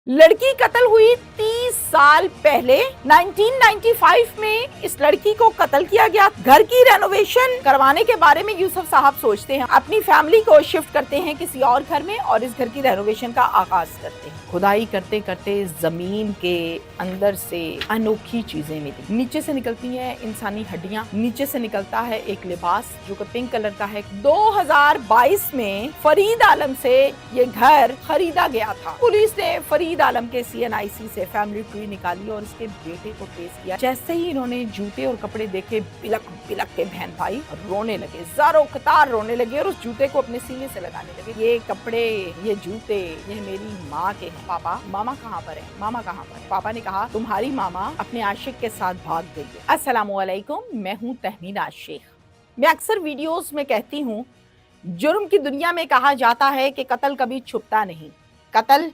लड़की कत्ल हुई 30 साल पहले 1995 में इस लड़की को कत्ल किया गया। घर की रेनोवेशन करवाने के बारे में यूसुफ साहब सोचते हैं, अपनी फैमिली को शिफ्ट करते हैं किसी और घर में और इस घर की रेनोवेशन का आगाज करते हैं। खुदाई करते करते जमीन के अंदर से अनोखी चीजें मिली। नीचे से निकलती हैं इंसानी हड्डियां, नीचे से निकलता है एक लिबास जो कि पिंक कलर का है। 2022 में फरीद आलम से ये घर खरीदा गया था। पुलिस ने फरीद आलम के CNIC से फैमिली ट्री निकाली और इसके बेटे को ट्रेस किया। जैसे ही इन्होंने जूते और कपड़े देखे, बिलक बिलक के बहन भाई रोने लगे, ज़ारो कतार रोने लगे और उस जूते को अपने सीने से लगाने लगे। ये कपड़े, ये जूते, ये मेरी माँ के हैं। पापा, मामा कहाँ पर है? मामा कहाँ पर है? पापा ने कहा तुम्हारी मामा अपने आशिक के साथ भाग गई है। अस्सलामुअलैकुम, मैं हूँ तहमीन आशिक। मैं अक्सर वीडियोस में कहती हूँ, जुर्म की दुनिया में कहा जाता है कि कत्ल कभी छुपता नहीं। कत्ल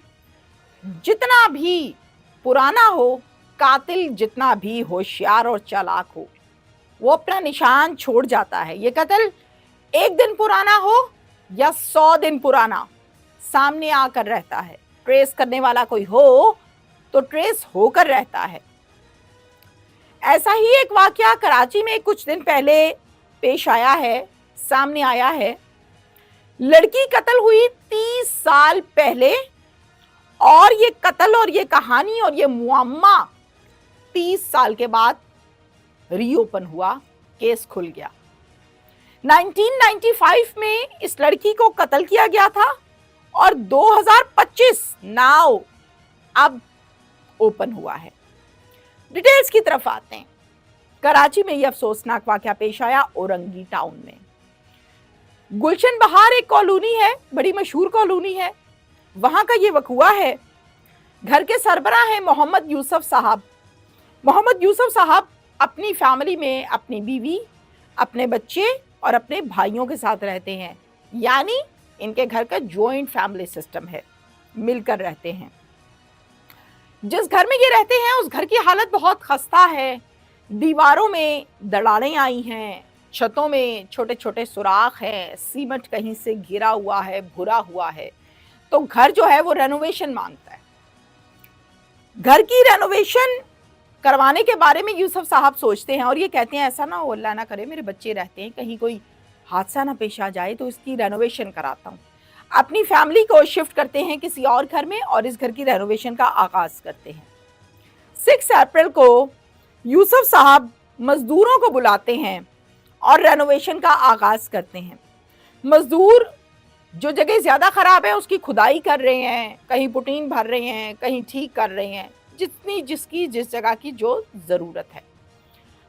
जितना भी पुराना हो, कातिल जितना भी होशियार और चालाक हो, वो अपना निशान छोड़ जाता है। ये कत्ल एक दिन पुराना हो या 100 दिन पुराना, सामने आकर रहता है। ट्रेस करने वाला कोई हो तो ट्रेस होकर रहता है। ऐसा ही एक वाकया कराची में कुछ दिन पहले पेश आया है, सामने आया है। लड़की कत्ल हुई 30 साल पहले और ये कत्ल और ये कहानी और ये मुअम्मा 30 साल के बाद रीओपन हुआ, केस खुल गया। 1995 में इस लड़की को कत्ल किया गया था और 2025 नाउ अब ओपन हुआ है। डिटेल्स की तरफ आते हैं। कराची में यह अफसोसनाक वाकया पेश आया औरंगी टाउन में। गुलशन बहार एक कॉलोनी है, बड़ी मशहूर कॉलोनी है, वहां का ये वकुआ है। घर के सरबराह हैं मोहम्मद यूसुफ साहब। मोहम्मद यूसुफ साहब अपनी फैमिली में अपनी बीवी, अपने बच्चे और अपने भाइयों के साथ रहते हैं, यानी इनके घर का जॉइंट फैमिली सिस्टम है, मिलकर रहते हैं। जिस घर में ये रहते हैं उस घर की हालत बहुत खस्ता है। दीवारों में दरारें आई हैं, छतों में छोटे छोटे सुराख हैं, सीमेंट कहीं से घिरा हुआ है, भुरा हुआ है। तो घर जो है वो रेनोवेशन मांगता है। घर की रेनोवेशन करवाने के बारे में यूसुफ साहब सोचते हैं और ये कहते हैं ऐसा ना हो, अल्लाह ना करे, मेरे बच्चे रहते हैं, कहीं कोई हादसा ना पेश आ जाए तो इसकी रेनोवेशन कराता हूँ। अपनी फैमिली को शिफ्ट करते हैं किसी और घर में और इस घर की रेनोवेशन का आगाज करते हैं। 6 अप्रैल को यूसुफ साहब मजदूरों को बुलाते हैं और रेनोवेशन का आगाज करते हैं। मजदूर जो जगह ज्यादा खराब है उसकी खुदाई कर रहे हैं, कहीं पुटीन भर रहे हैं, कहीं ठीक कर रहे हैं, जितनी जिसकी जिस जगह की जो जरूरत है।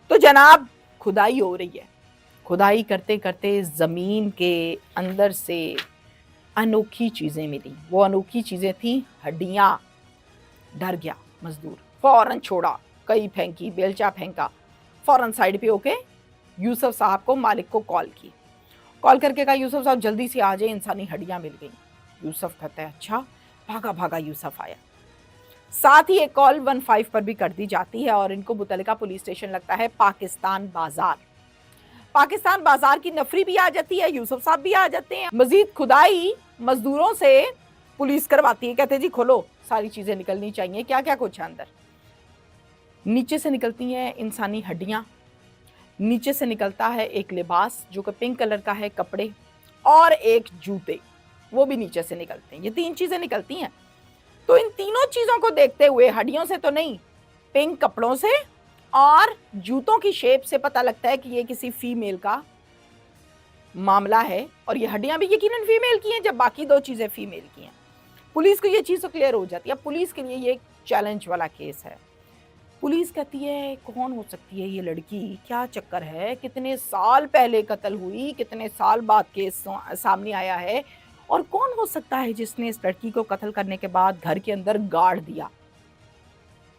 तो जनाब खुदाई हो रही है। खुदाई करते करते जमीन के अंदर से अनोखी चीजें मिली। वो अनोखी चीजें थी हड्डियां। डर गया मजदूर, फौरन छोड़ा, कई फेंकी, बेलचा फेंका, फौरन साइड पे होके यूसुफ साहब को, मालिक को कॉल की। कॉल करके कहा यूसुफ साहब जल्दी से आ जाए, इंसानी हड्डियां मिल गई। यूसुफ कहता है अच्छा। भागा भागा यूसुफ आया। साथ ही एक कॉल 15 पर भी कर दी जाती है और इनको मुतलका पुलिस स्टेशन लगता है पाकिस्तान बाजार। पाकिस्तान बाजार की नफरी भी आ जाती है, यूसुफ साहब भी आ जाते हैं। मजीद खुदाई मजदूरों से पुलिस करवाती है। कहते जी खोलो, सारी चीजें निकलनी चाहिए, क्या क्या कुछ है अंदर। नीचे से निकलती हैं इंसानी हड्डियां, नीचे से निकलता है एक लिबास जो कि पिंक कलर का है, कपड़े और एक जूते, वो भी नीचे से निकलते हैं। ये 3 चीजें निकलती हैं। तो इन तीनों चीजों को देखते हुए, हड्डियों से तो नहीं, पिंक कपड़ों से और जूतों की शेप से पता लगता है कि ये किसी फीमेल का मामला है और ये हड्डियां भी यकीनन फीमेल की हैं जब बाकी 2 चीजें फीमेल की हैं। पुलिस को ये चीज तो क्लियर हो जाती है। पुलिस के लिए ये एक चैलेंज वाला केस है। पुलिस कहती है कौन हो सकती है ये लड़की, क्या चक्कर है, कितने साल पहले कत्ल हुई, कितने साल बाद केस सामने आया है और कौन हो सकता है जिसने इस लड़की को कत्ल करने के बाद घर के अंदर गाड़ दिया।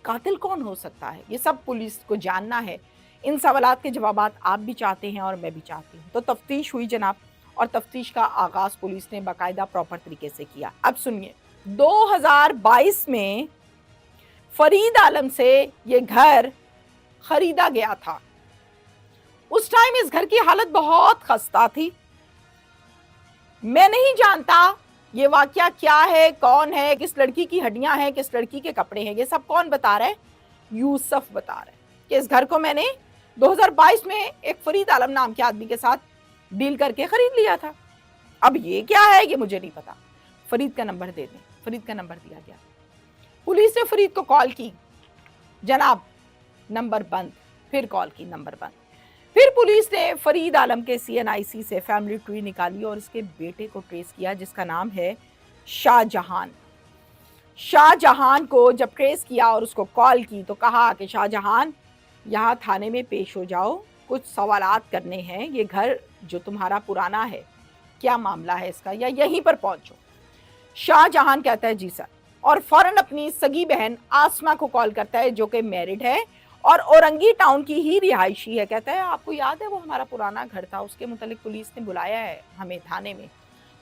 कातिल कौन हो सकता है, ये सब पुलिस को जानना है। इन सवालात के जवाबात आप भी चाहते हैं और मैं भी चाहती हूँ। तो तफ्तीश हुई जनाब और तफ्तीश का आगाज पुलिस ने बाकायदा प्रॉपर तरीके से किया। अब सुनिए, 2022 में फरीद आलम से ये घर खरीदा गया था। उस टाइम इस घर की हालत बहुत खस्ता थी। मैं नहीं जानता ये वाकया क्या है, कौन है, किस लड़की की हड्डियां हैं, किस लड़की के कपड़े हैं, ये सब कौन बता रहा है? यूसुफ बता रहा है कि इस घर को मैंने 2022 में एक फरीद आलम नाम के आदमी के साथ डील करके खरीद लिया था। अब ये क्या है ये मुझे नहीं पता, फरीद का नंबर दे दें। फरीद का नंबर दिया गया, पुलिस ने फरीद को कॉल की, जनाब नंबर बंद। फिर कॉल की, नंबर बंद। फिर पुलिस ने फरीद आलम के CNIC से फैमिली ट्री निकाली और इसके बेटे को ट्रेस किया जिसका नाम है शाहजहान। शाहजहान को जब ट्रेस किया और उसको कॉल की तो कहा कि शाहजहान यहाँ थाने में पेश हो जाओ, कुछ सवालात करने हैं, ये घर जो तुम्हारा पुराना है क्या मामला है इसका, या यहीं पर पहुंचो। शाहजहान कहता है जी सर, और फौरन अपनी सगी बहन आसमा को कॉल करता है जो कि मैरिड है और औरंगी टाउन की ही रिहायशी है। कहता है आपको याद है वो हमारा पुराना घर था, उसके मुतालिक पुलिस ने बुलाया है हमें थाने में,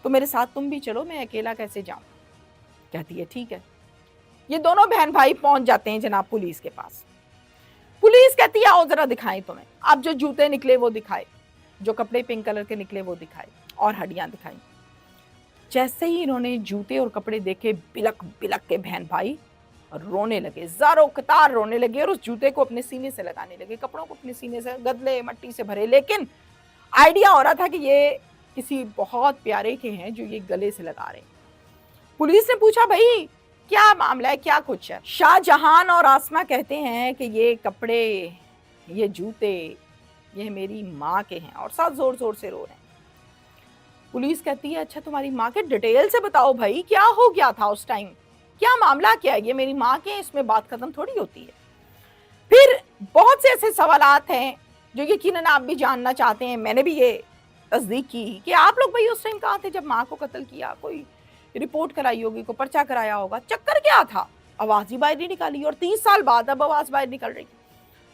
तो मेरे साथ तुम भी चलो, मैं अकेला कैसे जाऊं। कहती है ठीक है। ये दोनों बहन भाई पहुंच जाते हैं जनाब पुलिस के पास। पुलिस कहती है आओ जरा दिखाएं तुम्हें। अब जो जूते निकले वो दिखाए, जो कपड़े पिंक कलर के निकले वो दिखाए और हड्डियां दिखाई। जैसे ही इन्होंने जूते और कपड़े देखे, बिलक बिलक के बहन भाई रोने लगे, ज़ारो कतार रोने लगे और उस जूते को अपने सीने से लगाने लगे, कपड़ों को अपने सीने से, गदले मट्टी से भरे। लेकिन आइडिया हो रहा था कि ये किसी बहुत प्यारे के हैं जो ये गले से लगा रहे हैं। पुलिस ने पूछा भाई क्या मामला है, क्या कुछ है। शाहजहान और आसमा कहते हैं कि ये कपड़े, ये जूते, ये मेरी माँ के हैं, और साथ जोर जोर से रो रहे हैं। पुलिस कहती है अच्छा तुम्हारी माँ के डिटेल से बताओ भाई, क्या हो गया था उस टाइम, क्या मामला क्या है, ये मेरी माँ के, इसमें बात खत्म थोड़ी होती है। फिर बहुत से ऐसे सवालात हैं जो यकीनन आप भी जानना चाहते हैं। मैंने भी ये तस्दीक की कि आप लोग भाई उस टाइम कहाँ थे जब माँ को कत्ल किया, कोई रिपोर्ट कराई होगी, कोई पर्चा कराया होगा, चक्कर क्या था, आवाज ही बाहर नहीं निकाली, और 30 साल बाद अब आवाज बाहर निकल रही।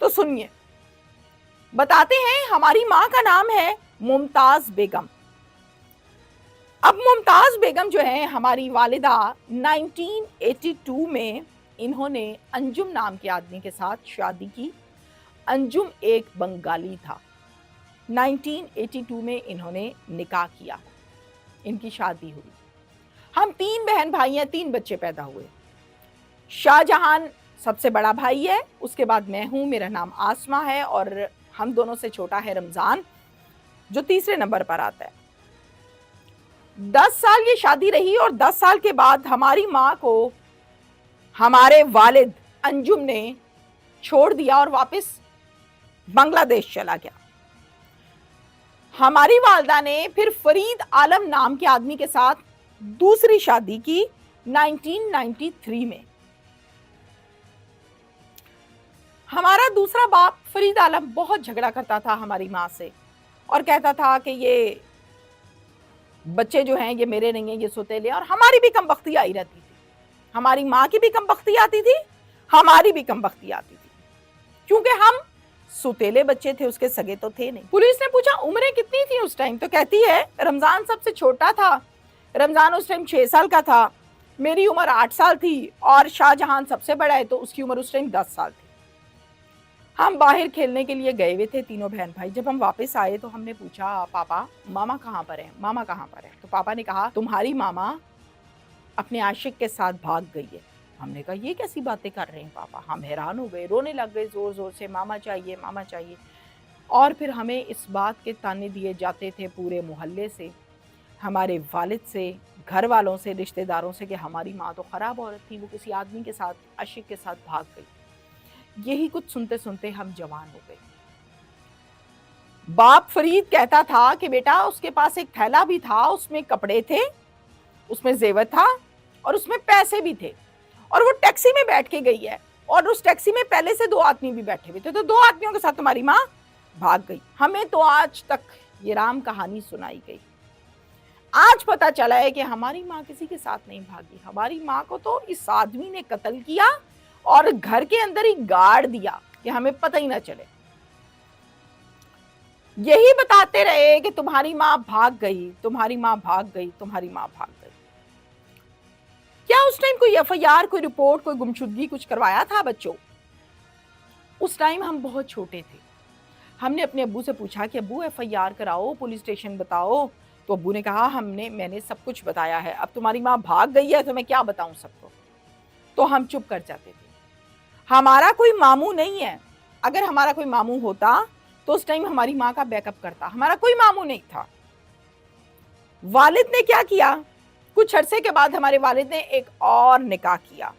तो सुनिए, बताते हैं हमारी माँ का नाम है मुमताज बेगम। अब मुमताज बेगम जो है हमारी वालिदा, 1982 में इन्होंने अंजुम नाम के आदमी के साथ शादी की। अंजुम एक बंगाली था। 1982 में इन्होंने निकाह किया, इनकी शादी हुई। हम 3 बहन भाई हैं, 3 बच्चे पैदा हुए। शाहजहान सबसे बड़ा भाई है, उसके बाद मैं हूं, मेरा नाम आसमा है, और हम दोनों से छोटा है रमजान जो तीसरे नंबर पर आता है। 10 साल ये शादी रही और 10 साल के बाद हमारी माँ को हमारे वालिद अंजुम ने छोड़ दिया और वापस बांग्लादेश चला गया। हमारी वालदा ने फिर फरीद आलम नाम के आदमी के साथ दूसरी शादी की 1993 में। हमारा दूसरा बाप फरीद आलम बहुत झगड़ा करता था हमारी माँ से और कहता था कि ये बच्चे जो हैं ये मेरे नहीं हैं, ये सोतेले, और हमारी भी कमबख्ती आई रहती थी। हमारी माँ की भी कमबख्ती आती थी, हमारी भी कमबख्ती आती थी, क्योंकि हम सुतेले बच्चे थे, उसके सगे तो थे नहीं। पुलिस ने पूछा उम्रें कितनी थी उस टाइम, तो कहती है रमजान सबसे छोटा था, रमजान उस टाइम 6 साल का था, मेरी उम्र 8 साल थी, और शाहजहान सबसे बड़ा है तो उसकी उम्र उस टाइम 10 साल थी। हम बाहर खेलने के लिए गए हुए थे तीनों बहन भाई। जब हम वापस आए तो हमने पूछा पापा मामा कहाँ पर है, मामा कहाँ पर है। तो पापा ने कहा तुम्हारी मामा अपने आशिक के साथ भाग गई है। हमने कहा ये कैसी बातें कर रहे हैं पापा। हम हैरान हो गए, रोने लग गए जोर जोर से, मामा चाहिए मामा चाहिए। और फिर हमें इस बात के ताने दिए जाते थे पूरे मोहल्ले से, हमारे वालिद से, घर वालों से, रिश्तेदारों से, कि हमारी माँ तो ख़राब औरत थी, वो किसी आदमी के साथ, आशिक के साथ भाग गई। यही कुछ सुनते सुनते हम जवान हो गए। बाप फरीद कहता था कि बेटा उसके पास एक थैला भी था, उसमें कपड़े थे, उसमें जेवर था और उसमें पैसे भी थे, और वो टैक्सी में बैठ के गई है, और उस टैक्सी में पहले से 2 आदमी भी बैठे हुए थे, तो 2 आदमियों के साथ तुम्हारी माँ भाग गई। हमें तो आज तक ये राम कहानी सुनाई गई। आज पता चला है कि हमारी माँ किसी के साथ नहीं भागी, हमारी माँ को तो इस आदमी ने कत्ल किया और घर के अंदर ही गाड़ दिया कि हमें पता ही ना चले। यही बताते रहे कि तुम्हारी माँ भाग गई, तुम्हारी माँ भाग गई, तुम्हारी माँ भाग गई। क्या उस टाइम कोई FIR, कोई रिपोर्ट, कोई गुमशुदगी कुछ करवाया था बच्चों? उस टाइम हम बहुत छोटे थे। हमने अपने अब्बू से पूछा कि अब्बू FIR कराओ, पुलिस स्टेशन बताओ, تو ابو نے کہا میں نے سب کچھ بتایا ہے, اب تمہاری ماں بھاگ گئی ہے تو میں کیا بتاؤں سب کو. تو ہم چپ کر جاتے تھے. ہمارا کوئی ماموں نہیں ہے, اگر ہمارا کوئی ماموں ہوتا تو اس ٹائم ہماری ماں کا بیک اپ کرتا. ہمارا کوئی ماموں نہیں تھا. والد نے کیا کیا, کچھ عرصے کے بعد ہمارے والد نے ایک اور نکاح کیا.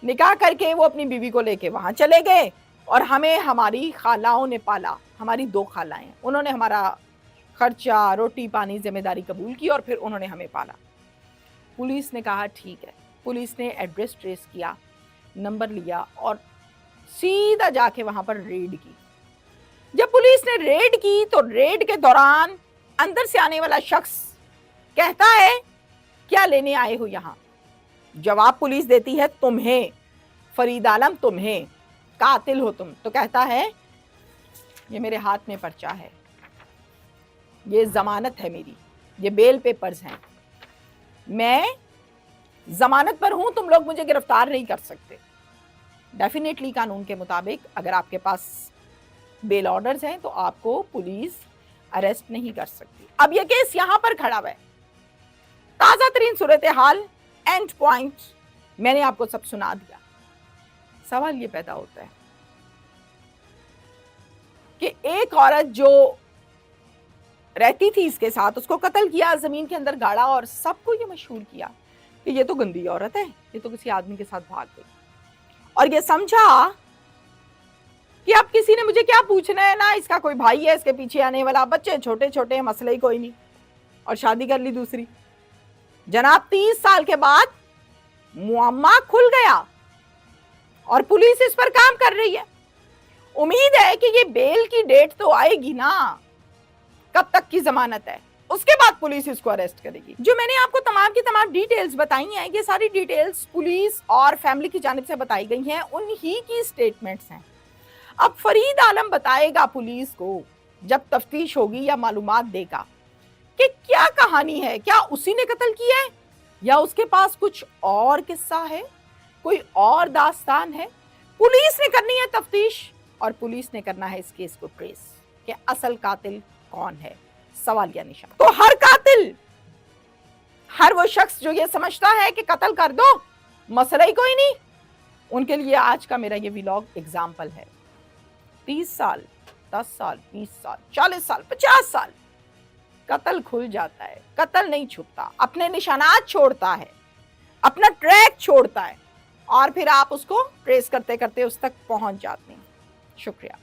نکاح کر کے وہ اپنی بیوی کو لے کے وہاں چلے گئے اور ہمیں ہماری خالاؤں نے پالا. ہماری 2 خالائیں, انہوں نے ہمارا خرچہ, روٹی پانی, ذمہ داری قبول کی اور پھر انہوں نے ہمیں پالا. پولیس نے کہا ٹھیک ہے. پولیس نے ایڈریس ٹریس کیا, نمبر لیا اور سیدھا جا کے وہاں پر ریڈ کی. جب پولیس نے ریڈ کی تو ریڈ کے دوران اندر سے آنے والا شخص کہتا ہے کیا لینے آئے ہو یہاں. جواب پولیس دیتی ہے تمہیں, فرید عالم تمہیں, قاتل ہو تم. تو کہتا ہے یہ میرے ہاتھ میں پرچہ ہے, یہ ضمانت ہے میری, یہ بیل پیپرز ہیں, میں ضمانت پر ہوں, تم لوگ مجھے گرفتار نہیں کر سکتے. ڈیفینیٹلی قانون کے مطابق اگر آپ کے پاس بیل آرڈرز ہیں تو آپ کو پولیس اریسٹ نہیں کر سکتی. اب یہ کیس یہاں پر کھڑا ہوا ہے, تازہ ترین صورتحال, اینڈ پوائنٹ میں نے آپ کو سب سنا دیا. سوال یہ پیدا ہوتا ہے کہ ایک عورت جو رہتی تھی اس کے ساتھ, اس کو قتل کیا, زمین کے اندر گاڑا اور سب کو یہ مشہور کیا کہ یہ تو گندی عورت ہے, یہ تو کسی آدمی کے ساتھ بھاگ گئی, اور یہ سمجھا کہ اب کسی نے مجھے کیا پوچھنا ہے, نا اس کا کوئی بھائی ہے اس کے پیچھے آنے والا, بچے چھوٹے چھوٹے ہیں, مسئلہ ہی کوئی نہیں, اور شادی کر لی دوسری. جناب 30 سال کے بعد معمہ کھل گیا اور پولیس اس پر کام کر رہی ہے. امید ہے کہ یہ بیل کی ڈیٹ تو آئے گی نا, کب تک کی ضمانت ہے, اس کے بعد پولیس اس کو اریسٹ کرے گی. جو میں نے آپ کو تمام کی تمام ڈیٹیلز بتائی ہیں, یہ ساری ڈیٹیلز پولیس اور فیملی کی جانب سے بتائی گئی ہیں, انہی کی سٹیٹمنٹس ہیں. اب فرید عالم بتائے گا پولیس کو جب تفتیش ہوگی یا معلومات دے گا کہ کیا کہانی ہے, کیا اسی نے قتل کیا ہے یا اس کے پاس کچھ اور قصہ ہے, کوئی اور داستان ہے. پولیس نے کرنی ہے تفتیش اور پولیس نے کرنا ہے اس کیس کو ٹریس کہ اصل قاتل کون ہے, سوالیہ نشان. تو ہر قاتل, ہر وہ شخص جو یہ سمجھتا ہے کہ قتل کر دو مسئلہ ہی کوئی نہیں, ان کے لیے آج کا میرا یہ ویلاگ ایگزامپل ہے. 30 سال, 10 سال, 20 سال, 40 سال, 50 سال, قتل کھل جاتا ہے, قتل نہیں چھپتا, اپنے نشانات چھوڑتا ہے, اپنا ٹریک چھوڑتا ہے, اور پھر آپ اس کو ٹریس کرتے کرتے اس تک پہنچ جاتے ہیں. شکریہ.